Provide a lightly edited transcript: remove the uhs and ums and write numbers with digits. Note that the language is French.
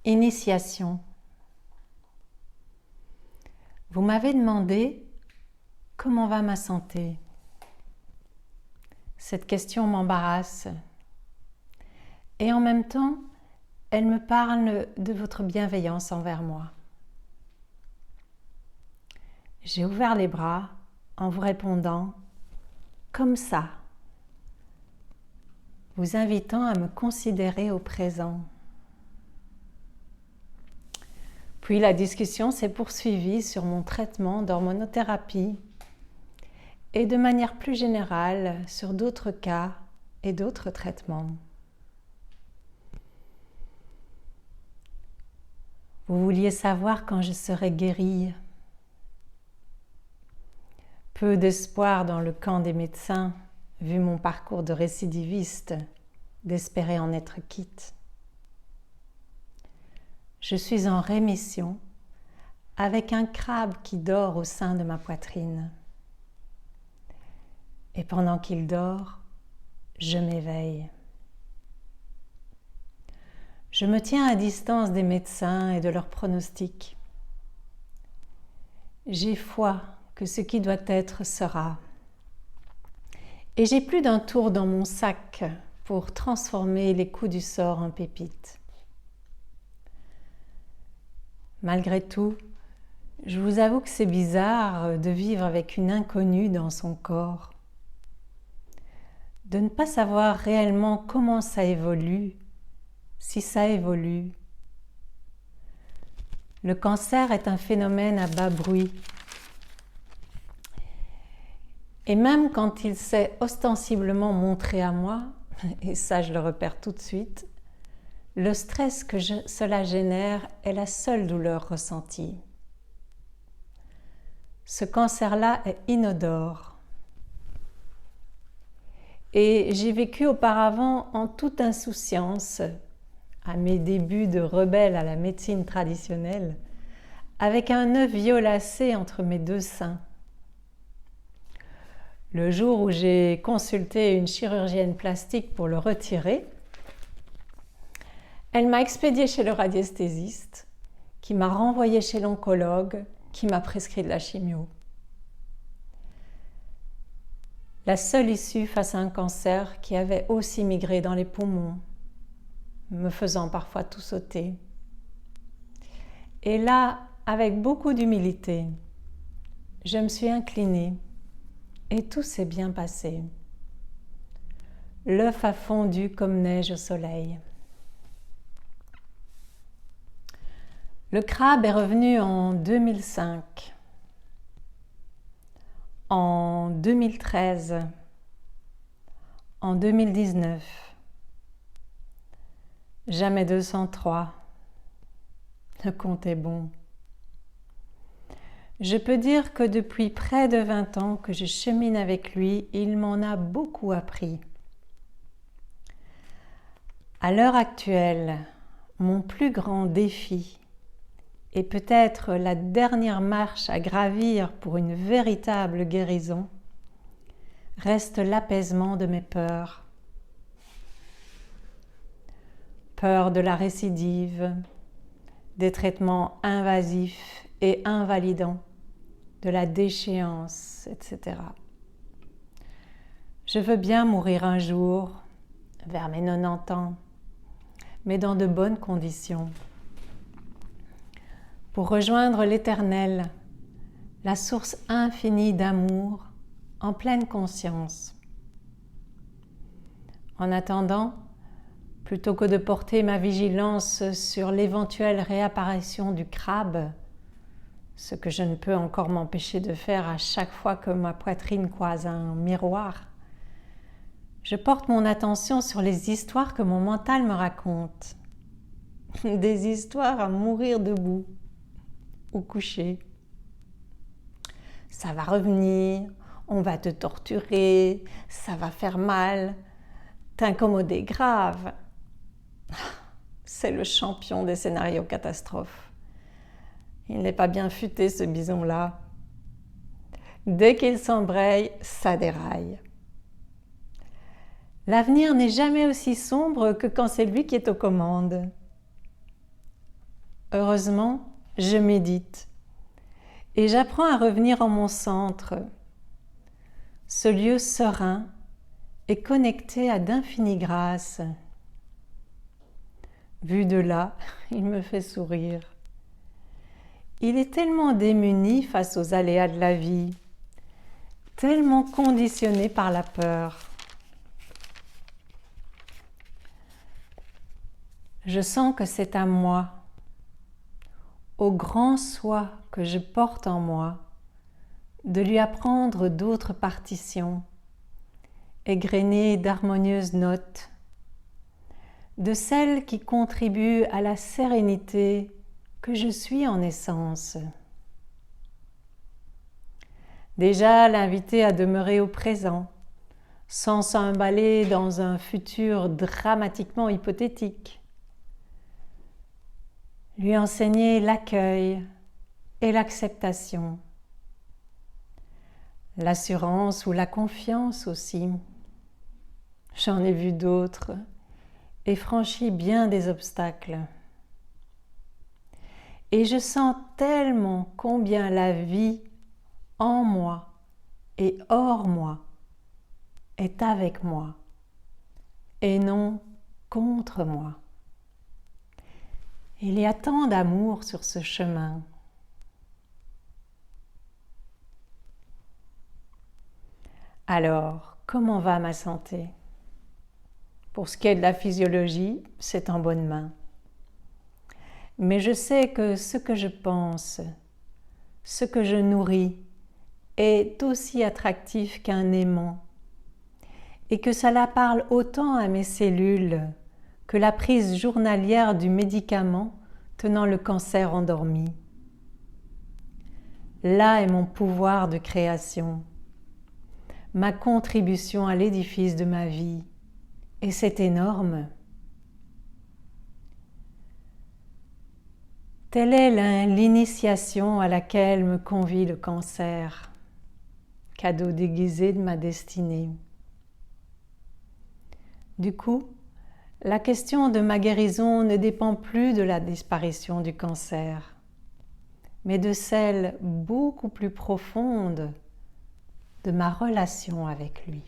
Initiation. Vous m'avez demandé comment va ma santé. Cette question m'embarrasse et en même temps, elle me parle de votre bienveillance envers moi. J'ai ouvert les bras en vous répondant comme ça, vous invitant à me considérer au présent. Puis la discussion s'est poursuivie sur mon traitement d'hormonothérapie et de manière plus générale sur d'autres cas et d'autres traitements. Vous vouliez savoir quand je serais guérie. Peu d'espoir dans le camp des médecins, vu mon parcours de récidiviste, d'espérer en être quitte. Je suis en rémission avec un crabe qui dort au sein de ma poitrine. Et pendant qu'il dort, je m'éveille. Je me tiens à distance des médecins et de leurs pronostics. J'ai foi que ce qui doit être sera. Et j'ai plus d'un tour dans mon sac pour transformer les coups du sort en pépites. Malgré tout, je vous avoue que c'est bizarre de vivre avec une inconnue dans son corps, de ne pas savoir réellement comment ça évolue, si ça évolue. Le cancer est un phénomène à bas bruit. Et même quand il s'est ostensiblement montré à moi, et ça je le repère tout de suite, le stress que cela génère est la seule douleur ressentie. Ce cancer-là est inodore. Et j'ai vécu auparavant en toute insouciance, à mes débuts de rebelle à la médecine traditionnelle, avec un œuf violacé entre mes deux seins. Le jour où j'ai consulté une chirurgienne plastique pour le retirer, elle m'a expédié chez le radiesthésiste, qui m'a renvoyé chez l'oncologue, qui m'a prescrit de la chimio. La seule issue face à un cancer qui avait aussi migré dans les poumons, me faisant parfois tout sauter. Et là, avec beaucoup d'humilité, je me suis inclinée et tout s'est bien passé. L'œuf a fondu comme neige au soleil. Le crabe est revenu en 2005, en 2013, en 2019, jamais 203. Le compte est bon. Je peux dire que depuis près de 20 ans que je chemine avec lui, il m'en a beaucoup appris. À l'heure actuelle, mon plus grand défi, et peut-être la dernière marche à gravir pour une véritable guérison, reste l'apaisement de mes peurs. Peur de la récidive, des traitements invasifs et invalidants, de la déchéance, etc. Je veux bien mourir un jour, vers mes 90 ans, mais dans de bonnes conditions, pour rejoindre l'Éternel, la source infinie d'amour, en pleine conscience. En attendant, plutôt que de porter ma vigilance sur l'éventuelle réapparition du crabe, ce que je ne peux encore m'empêcher de faire à chaque fois que ma poitrine croise un miroir, je porte mon attention sur les histoires que mon mental me raconte. Des histoires à mourir debout ou couché. Ça va revenir, on va te torturer, ça va faire mal, t'incommoder grave. C'est le champion des scénarios catastrophes. Il n'est pas bien futé ce bison-là. Dès qu'il s'embraye, ça déraille. L'avenir n'est jamais aussi sombre que quand c'est lui qui est aux commandes. Heureusement, je médite et j'apprends à revenir en mon centre, ce lieu serein et connecté à d'infinies grâces. Vu de là, il me fait sourire. Il est tellement démuni face aux aléas de la vie, tellement conditionné par la peur. Je sens que c'est à moi, au grand soi que je porte en moi, de lui apprendre d'autres partitions, égrenées d'harmonieuses notes, de celles qui contribuent à la sérénité que je suis en essence. Déjà l'inviter à demeurer au présent, sans s'emballer dans un futur dramatiquement hypothétique. Lui enseigner l'accueil et l'acceptation, l'assurance ou la confiance aussi. J'en ai vu d'autres et franchi bien des obstacles. Et je sens tellement combien la vie en moi et hors moi est avec moi et non contre moi. Il y a tant d'amour sur ce chemin. Alors, comment va ma santé? Pour ce qui est de la physiologie, c'est en bonne main. Mais je sais que ce que je pense, ce que je nourris, est aussi attractif qu'un aimant, et que cela parle autant à mes cellules que la prise journalière du médicament tenant le cancer endormi. Là est mon pouvoir de création, ma contribution à l'édifice de ma vie, et c'est énorme. Telle est l'initiation à laquelle me convie le cancer, cadeau déguisé de ma destinée. Du coup, la question de ma guérison ne dépend plus de la disparition du cancer, mais de celle beaucoup plus profonde de ma relation avec lui.